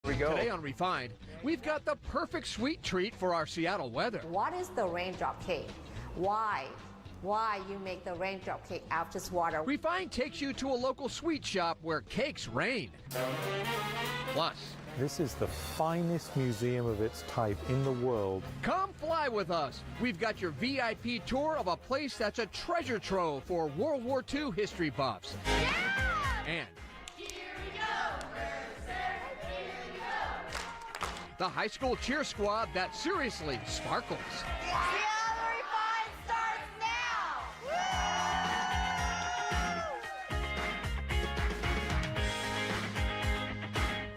Here we go. Today on Refined, we've got the perfect sweet treat for our Seattle weather. What is the raindrop cake? Why you make the raindrop cake out of just water? Refined takes you to a local sweet shop where cakes rain. Plus, this is the finest museum of its type in the world. come fly with us. We've got your VIP tour of a place that's a treasure trove for World War II history buffs. Yeah! And Here we go! Here we go! the high school cheer squad that seriously sparkles. Seattle Refined starts now!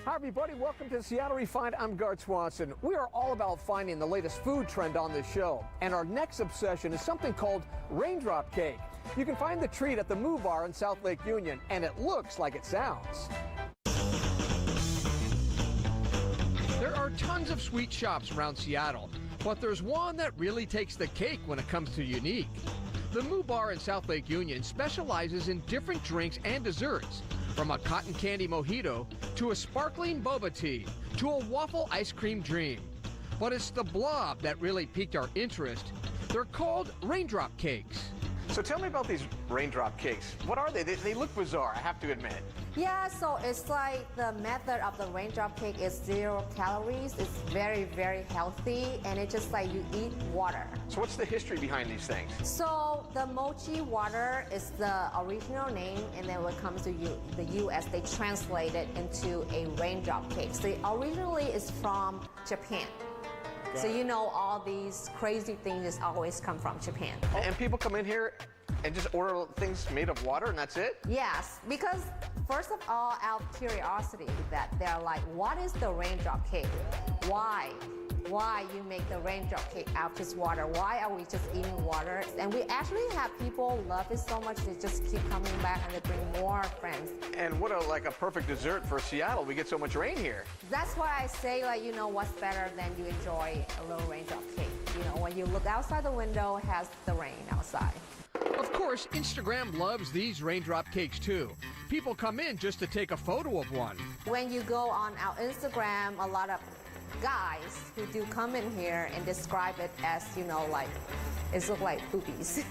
Hi, everybody. Welcome to Seattle Refined. I'm Gart Swanson. We are all about finding the latest food trend on this show. And our next obsession is something called raindrop cake. You can find the treat at the Moo Bar in South Lake Union, and it looks like it sounds. There are tons of sweet shops around Seattle, but there's one that really takes the cake when it comes to unique. The Moo Bar in South Lake Union specializes in different drinks and desserts, from a cotton candy mojito to a sparkling boba tea to a waffle ice cream dream. But it's the blob that really piqued our interest. They're called raindrop cakes. So tell me about these raindrop cakes. What are they? They look bizarre, I have to admit. Yeah, so it's like the method of the raindrop cake is 0 calories. It's very, very healthy, and it's just like you eat water. So what's the history behind these things? So the mochi water is the original name, and then when it comes to the U.S., they translate it into a raindrop cake. So originally it's from Japan. So you know all these crazy things always come from Japan. And people come in here and just order things made of water, and that's it? Yes, because first of all, out of curiosity, that they're like, what is the raindrop cake? Why you make the raindrop cake out of just water? Why are we just eating water? And we actually have people love it so much they just keep coming back and they bring more friends. And what a perfect dessert for Seattle. We get so much rain here. That's why I say, like, you know, what's better than you enjoy a little raindrop cake? You know, when you look outside the window, it has the rain outside. Of course, Instagram loves these raindrop cakes too. People come in just to take a photo of one. When you go on our Instagram, a lot of guys who do come in here and describe it as, you know, like, it looks like boobies.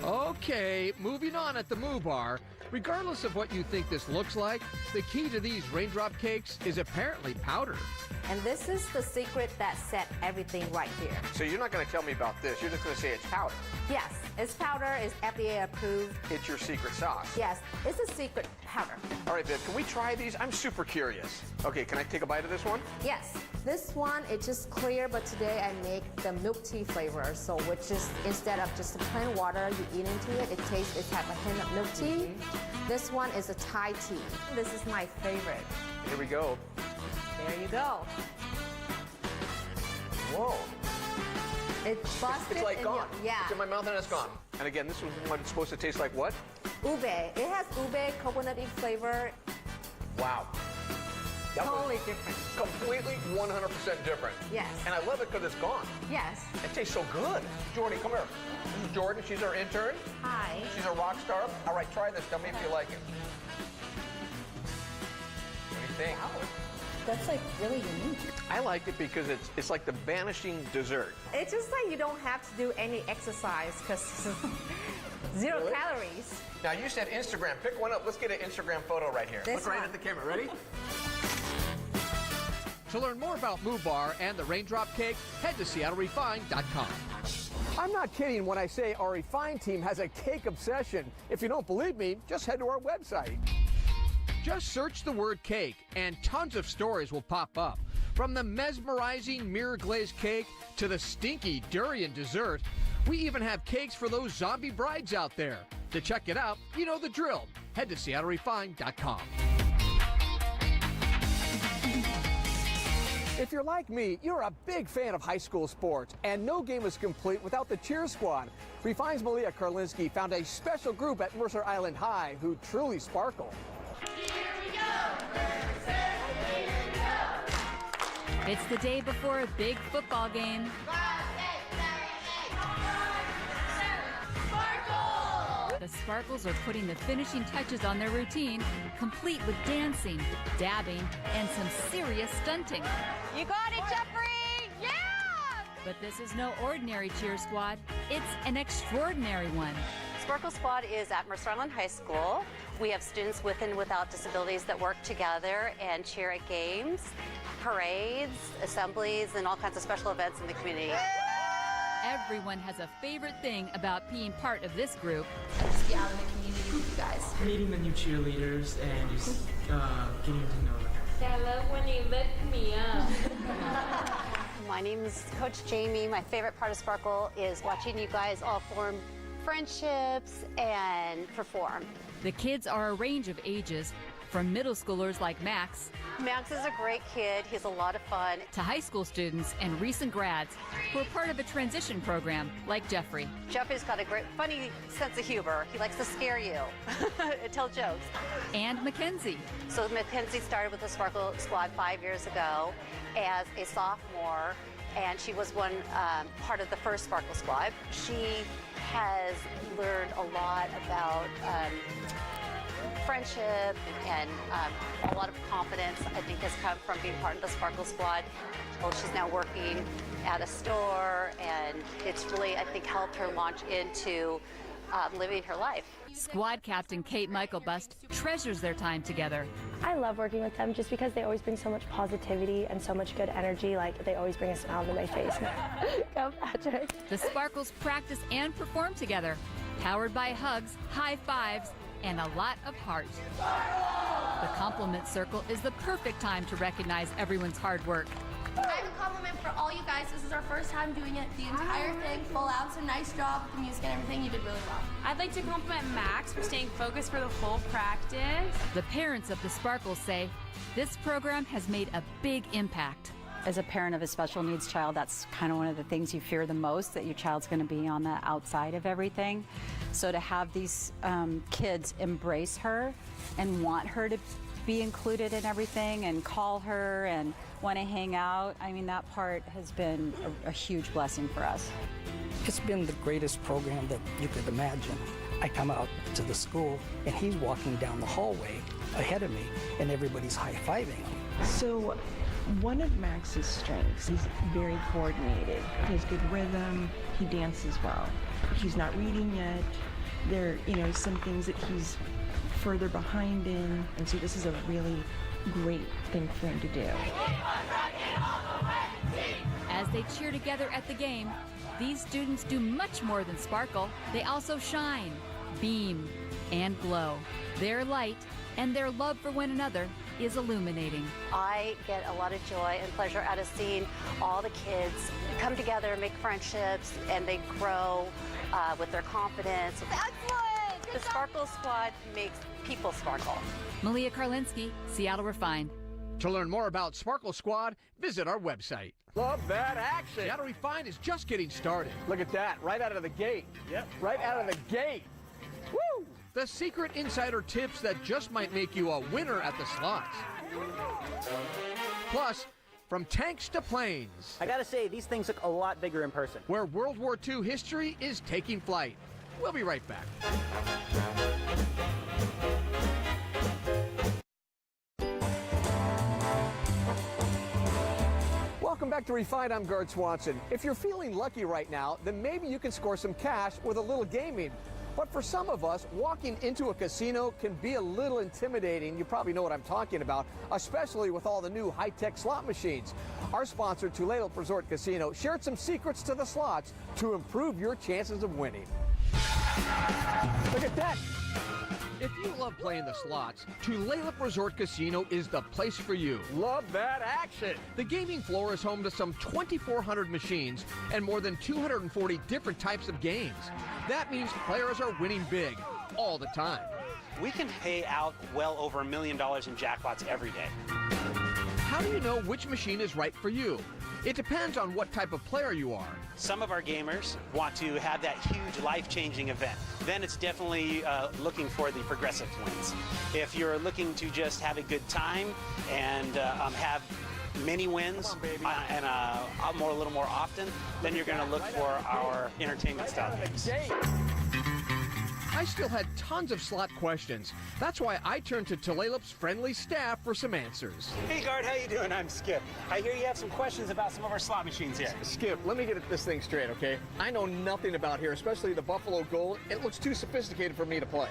Okay, moving on at the Moo Bar. Regardless of what you think this looks like, the key to these raindrop cakes is apparently powder. And this is the secret that set everything right here. So you're not going to tell me about this. You're just going to say it's powder. Yes, it's powder, it's FDA approved. It's your secret sauce. Yes, it's a secret powder. All right, Viv, can we try these? I'm super curious. Okay, can I take a bite of this one? Yes, this one, it's just clear, but today I make the milk tea flavor. So which is, instead of just plain water, you eat into it, it tastes, it has a hint of milk tea. This one is a Thai tea. This is my favorite. Here we go. There you go. Whoa. It's busted. It's like gone. Yeah. It's in my mouth and it's gone. And again, this was what it's supposed to taste like what? Ube. It has ube, coconutty flavor. Wow. That was Totally different. completely 100% different. Yes. And I love it because it's gone. Yes. It tastes so good. Jordan, come here. This is Jordan. She's our intern. Hi. She's a rock star. All right, try this. Tell me if you like it. What do you think? That's like really unique. I like it because it's like the vanishing dessert. It's just like you don't have to do any exercise because 0 Really? calories. Now, you said Instagram. Pick one up. Let's get an Instagram photo right here. This Look right one. at the camera. Ready? To learn more about Moo Bar and the raindrop cake, head to SeattleRefined.com. I'm not kidding when I say our Refined team has a cake obsession. If you don't believe me, just head to our website. Just search the word cake and tons of stories will pop up. From the mesmerizing mirror glazed cake to the stinky durian dessert, we even have cakes for those zombie brides out there. To check it out, you know the drill. Head to SeattleRefined.com. If you're like me, you're a big fan of high school sports, and no game is complete without the cheer squad. Refined's Malia Karlinski found a special group at Mercer Island High who truly sparkle. Here we go! Here we go! It's the day before a big football game. 5, 8, 7, 8. Sparkle! The Sparkles are putting the finishing touches on their routine, complete with dancing, dabbing, and some serious stunting. You got it, Jeffrey! Yeah! But this is no ordinary cheer squad. It's an extraordinary one. Sparkle Squad is at Mercer Island High School. We have students with and without disabilities that work together and cheer at games, parades, assemblies, and all kinds of special events in the community. Everyone has a favorite thing about being part of this group. Just be out in the community with you guys. Meeting the new cheerleaders and just getting to know them. I love when you lift me up. My name is Coach Jamie. My favorite part of Sparkle is watching you guys all form friendships and perform. The kids are a range of ages, from middle schoolers like Max Max is a great kid. He's a lot of fun. to high school students and recent grads who are part of a transition program like Jeffrey. Jeffrey's got a great, funny sense of humor. He likes to scare you and tell jokes. And Mackenzie. So Mackenzie started with the Sparkle Squad 5 years ago as a sophomore, and she was one part of the first Sparkle Squad. She has learned a lot about friendship and a lot of confidence, I think, has come from being part of the Sparkle Squad. Well, she's now working at a store, and it's really, I think, helped her launch into living her life. Squad captain Kate Michaelbust treasures their time together. I love working with them just because they always bring so much positivity and so much good energy. Like, they always bring a smile to my face. Go, Patrick. The Sparkles practice and perform together, powered by hugs, high fives, and a lot of heart. The compliment circle is the perfect time to recognize everyone's hard work. I have a compliment for all you guys. This is our first time doing it, the entire thing, full out. So nice job with the music and everything. You did really well. I'd like to compliment Max for staying focused for the whole practice. The parents of the Sparkles say this program has made a big impact. As a parent of a special needs child, that's kind of one of the things you fear the most, that your child's going to be on the outside of everything. So to have these kids embrace her and want her to be included in everything and call her and want to hang out, I mean, that part has been a huge blessing for us. It's been the greatest program that you could imagine. I come out to the school and he's walking down the hallway ahead of me and everybody's high-fiving him. So one of Max's strengths, he's very coordinated. He has good rhythm, he dances well. He's not reading yet. There, some things that he's further behind in, and so this is a really great thing for him to do. As they cheer together at the game, these students do much more than sparkle. They also shine, beam, and glow. Their light and their love for one another is illuminating. I get a lot of joy and pleasure out of seeing all the kids come together, make friendships, and they grow with their confidence. Excellent! The Sparkle Squad makes people sparkle. Malia Karlinski, Seattle Refined. To learn more about Sparkle Squad, visit our website. Love that action. Seattle Refined is just getting started. Look at that, right out of the gate. Yep. Right out of the gate. Woo! The secret insider tips that just might make you a winner at the slots. Plus, from tanks to planes. I gotta say, these things look a lot bigger in person. Where World War II history is taking flight. We'll be right back. Welcome back to Refined. I'm Gart Swanson. If you're feeling lucky right now, then maybe you can score some cash with a little gaming. But for some of us, walking into a casino can be a little intimidating. You probably know what I'm talking about, especially with all the new high-tech slot machines. Our sponsor, Tulalip Resort Casino, shared some secrets to the slots to improve your chances of winning. Look at that. If you love playing the slots, Tulalip Resort Casino is the place for you. Love that action. The gaming floor is home to some 2,400 machines and more than 240 different types of games. That means players are winning big all the time. We can pay out well over $1 million in jackpots every day. How do you know which machine is right for you? It depends on what type of player you are. Some of our gamers want to have that huge life-changing event. Then it's definitely looking for the progressive wins. If you're looking to just have a good time and have many wins and a little more often, then you're going to look for our entertainment style games. I still had tons of slot questions. That's why I turned to Tulalip's friendly staff for some answers. Hey, Guard, how you doing? I'm Skip. I hear you have some questions about some of our slot machines here. Skip, let me get this thing straight, okay? I know nothing about here, especially the Buffalo Gold. It looks too sophisticated for me to play.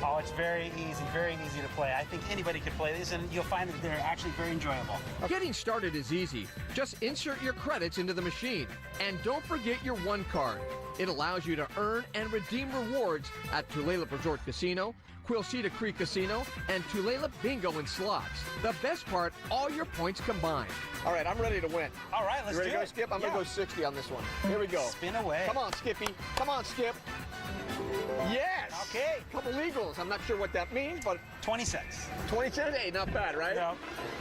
Oh, it's very easy to play. I think anybody could play these, and you'll find that they're actually very enjoyable. Getting started is easy. Just insert your credits into the machine. And don't forget your one card. It allows you to earn and redeem rewards at Tulalip Resort Casino, Quilceda Creek Casino, and Tulalip Bingo and Slots. The best part, all your points combined. All right, I'm ready to win. All right, let's do it. You ready to go, Skip? I'm going to go 60 on this one. Here we go. Spin away. Come on, Skippy. Come on, Skip. Yes! Okay. Couple eagles. I'm not sure what that means, but 20 cents. 20 cents? Hey, not bad, right? No.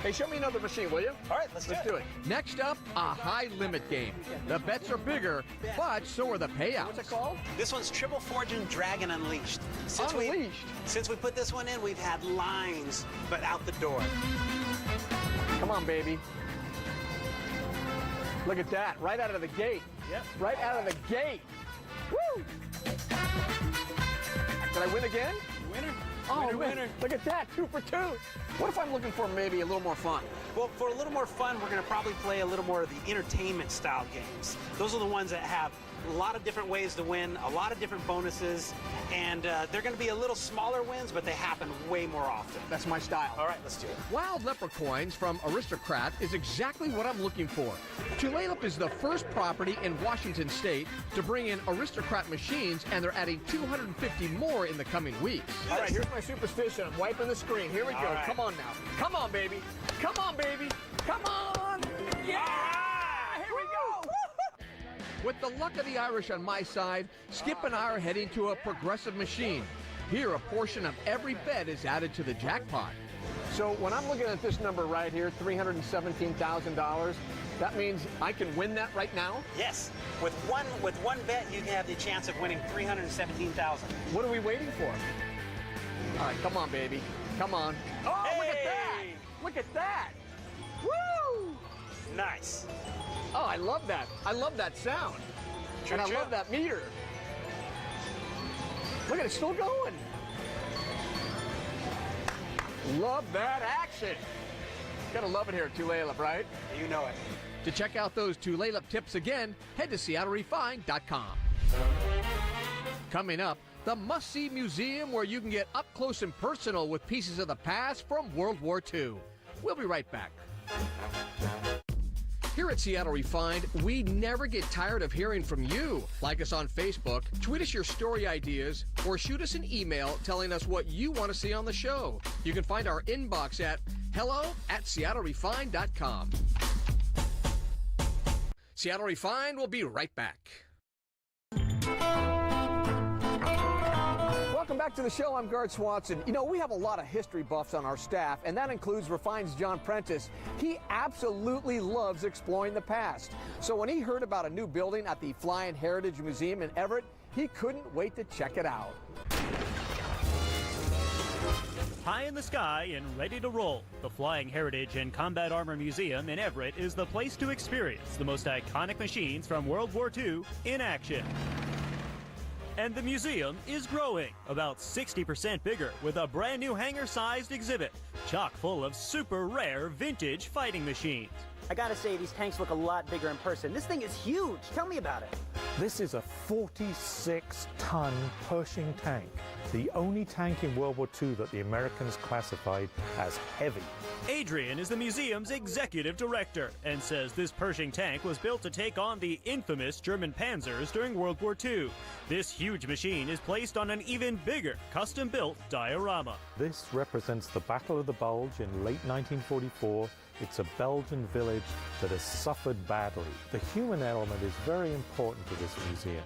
Hey, show me another machine, will you? All right, let's do it. Next up, a high limit game. The bets are bigger, but so are the payouts. What's it called? This one's Triple Fortune Dragon Unleashed. Since we put this one in, we've had lines, but out the door. Come on, baby. Look at that, right out of the gate. Yep. Right out of the gate. Woo! Did I win again? Winner. Oh, winner. Look at that, 2 for 2. What if I'm looking for maybe a little more fun? Well, for a little more fun, we're going to probably play a little more of the entertainment style games. Those are the ones that have a lot of different ways to win, a lot of different bonuses, and they're going to be a little smaller wins, but they happen way more often. That's my style. All right, let's do it. Wild Leopard Coins from Aristocrat is exactly what I'm looking for. Tulalip is the first property in Washington State to bring in Aristocrat machines, and they're adding 250 more in the coming weeks. All right, here's my superstition. I'm wiping the screen. Here we go. Right. Come on now. Come on, baby. Come on, baby. Come on. Yeah! Here we go. With the luck of the Irish on my side, Skip and I are heading to a progressive machine. Here, a portion of every bet is added to the jackpot. So when I'm looking at this number right here, $317,000, that means I can win that right now? Yes. With one bet, you can have the chance of winning $317,000. What are we waiting for? All right, come on, baby. Come on. Oh, hey! Look at that. Look at that. Woo! Nice. Oh, I love that. I love that sound. And I love that meter. Look at it, it's still going. Love that action. Gotta love it here at Tulalip, right? You know it. To check out those Tulalip tips again, head to SeattleRefined.com. Coming up, the must-see museum where you can get up close and personal with pieces of the past from World War II. We'll be right back. Here at Seattle Refined, we never get tired of hearing from you. Like us on Facebook, tweet us your story ideas, or shoot us an email telling us what you want to see on the show. You can find our inbox at hello@SeattleRefined.com. Seattle Refined will be right back. Welcome back to the show. I'm Garth Swanson. You know, we have a lot of history buffs on our staff, and that includes Refined's John Prentice. He absolutely loves exploring the past. So when he heard about a new building at the Flying Heritage Museum in Everett, he couldn't wait to check it out. High in the sky and ready to roll, the Flying Heritage and Combat Armor Museum in Everett is the place to experience the most iconic machines from World War II in action. And the museum is growing, about 60% bigger, with a brand new hangar-sized exhibit, chock full of super rare vintage fighting machines. I gotta say, these tanks look a lot bigger in person. This thing is huge. Tell me about it. This is a 46-ton Pershing tank, the only tank in World War II that the Americans classified as heavy. Adrian is the museum's executive director and says this Pershing tank was built to take on the infamous German Panzers during World War II. This huge machine is placed on an even bigger custom-built diorama. This represents the Battle of the Bulge in late 1944. It's a Belgian village that has suffered badly. The human element is very important to this museum.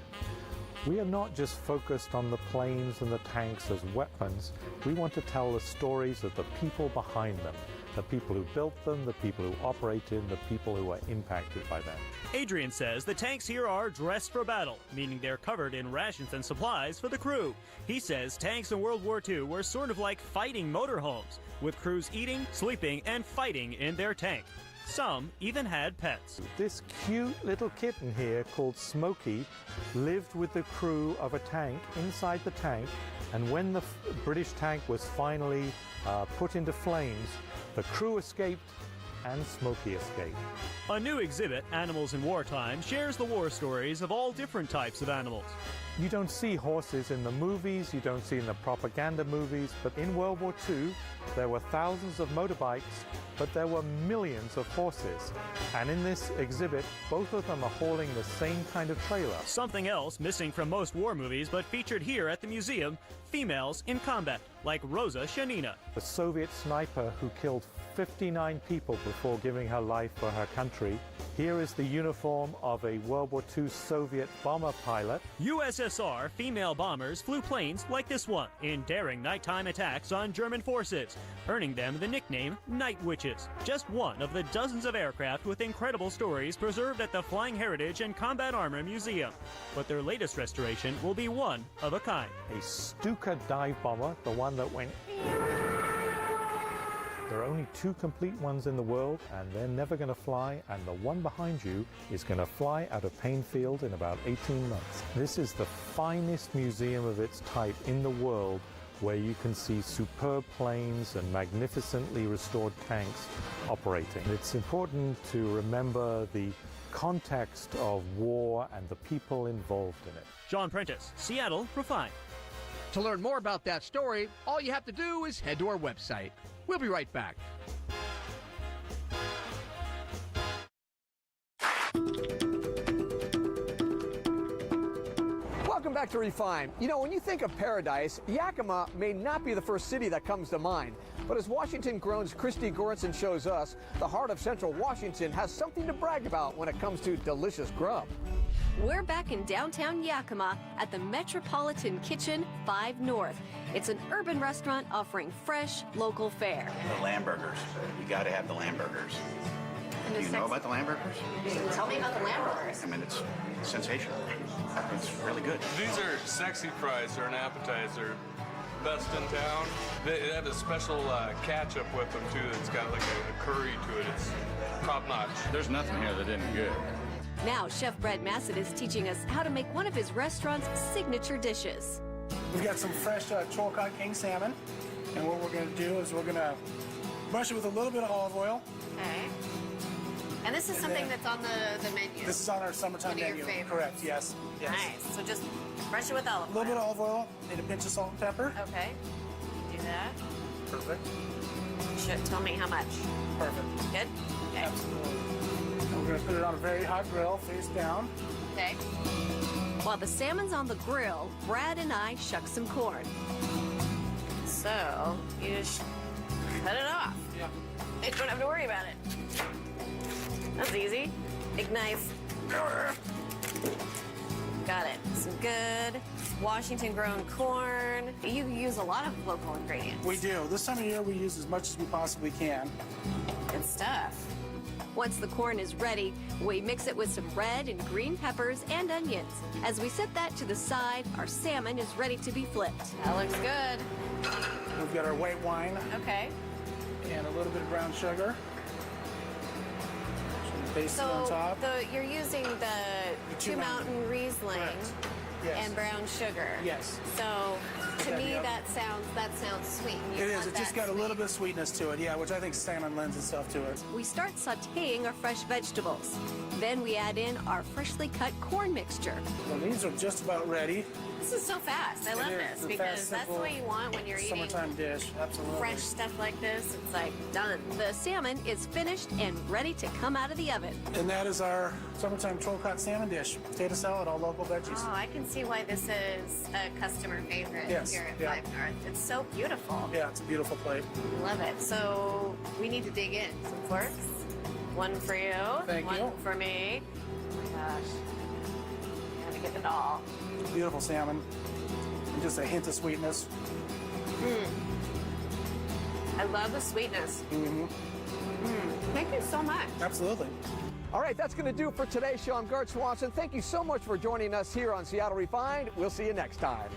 We are not just focused on the planes and the tanks as weapons. We want to tell the stories of the people behind them, the people who built them, the people who operated, the people who were impacted by them. Adrian says the tanks here are dressed for battle, meaning they're covered in rations and supplies for the crew. He says tanks in World War II were sort of like fighting motorhomes, with crews eating, sleeping, and fighting in their tank. Some even had pets. This cute little kitten here called Smokey lived with the crew of a tank inside the tank, And when the British tank was finally put into flames, the crew escaped and Smokey escaped. A new exhibit, Animals in Wartime, shares the war stories of all different types of animals. You don't see horses in the movies, you don't see in the propaganda movies, but in World War II, there were thousands of motorbikes, but there were millions of horses. And in this exhibit, both of them are hauling the same kind of trailer. Something else missing from most war movies, but featured here at the museum, females in combat, like Rosa Shanina. The Soviet sniper who killed 59 people before giving her life for her country. Here is the uniform of a World War II Soviet bomber pilot. USSR female bombers flew planes like this one in daring nighttime attacks on German forces, earning them the nickname Night Witches. Just one of the dozens of aircraft with incredible stories preserved at the Flying Heritage and Combat Armor Museum. But their latest restoration will be one of a kind. A Stuka dive bomber, the one that went... There are only 2 complete ones in the world, and they're never going to fly, and the one behind you is going to fly out of Painfield in about 18 months. This is the finest museum of its type in the world, where you can see superb planes and magnificently restored tanks operating. It's important to remember the context of war and the people involved in it. John Prentice, Seattle Refined. To learn more about that story, all you have to do is head to our website. We'll be right back. Welcome back to Refine. You know, when you think of paradise, Yakima may not be the first city that comes to mind. But as Washington Grown's Christy Goranson shows us, the heart of Central Washington has something to brag about when it comes to delicious grub. We're back in downtown Yakima at the Metropolitan Kitchen 5 North. It's an urban restaurant offering fresh, local fare. The lamb burgers. You got to have the lamb burgers. Do you know about the lamb burgers? Tell me about the lamb burgers. I mean, it's sensational. It's really good. These are sexy fries. They're an appetizer. Best in town. They have a special ketchup with them, too, that's got like a curry to it. It's top notch. There's nothing here that isn't good. Now, Chef Brad Massett is teaching us how to make one of his restaurant's signature dishes. We've got some fresh Cholcott king salmon, and what we're going to do is we're going to brush it with a little bit of olive oil. Okay. And this is something that's on the menu? This is on our summertime menu. Correct, yes. Nice. So just brush it with olive oil. A little bit of olive oil, and a pinch of salt and pepper. Okay. Do that. Perfect. Tell me how much. Perfect. Good? Okay. Absolutely. We're going to put it on a very hot grill, face down. Okay. While the salmon's on the grill, Brad and I shuck some corn. So, you just cut it off. Yeah. You don't have to worry about it. That's easy. Big knife. Got it. Some good Washington-grown corn. You use a lot of local ingredients. We do. This time of year, we use as much as we possibly can. Good stuff. Once the corn is ready, we mix it with some red and green peppers and onions. As we set that to the side, our salmon is ready to be flipped. That looks good. We've got our white wine. Okay. And a little bit of brown sugar. Base on top. You're using the Two Mountain Riesling and brown sugar. Yes. So to me that sounds sweet. It is. It just got a little bit of sweetness to it, yeah, which I think salmon lends itself to it. We start sautéing our fresh vegetables. Then we add in our freshly cut corn mixture. Well, these are just about ready. This is so fast. I love this because that's the way you want when you're eating summertime dish. Absolutely. Fresh stuff like this. It's like done. The salmon is finished and ready to come out of the oven. And that is our summertime Cholcott salmon dish. Potato salad, all local veggies. Oh, I can see why this is a customer favorite here at 5 North. It's so beautiful. Yeah, it's a beautiful plate. Love it. So we need to dig in. Some forks. One for you. Thank you. One for me. Oh my gosh. Gotta get it all. Beautiful salmon. And just a hint of sweetness. I love the sweetness. Thank you so much. Absolutely. All right, that's going to do it for today's show. I'm Gert Swanson. Thank you so much for joining us here on Seattle Refined. We'll see you next time.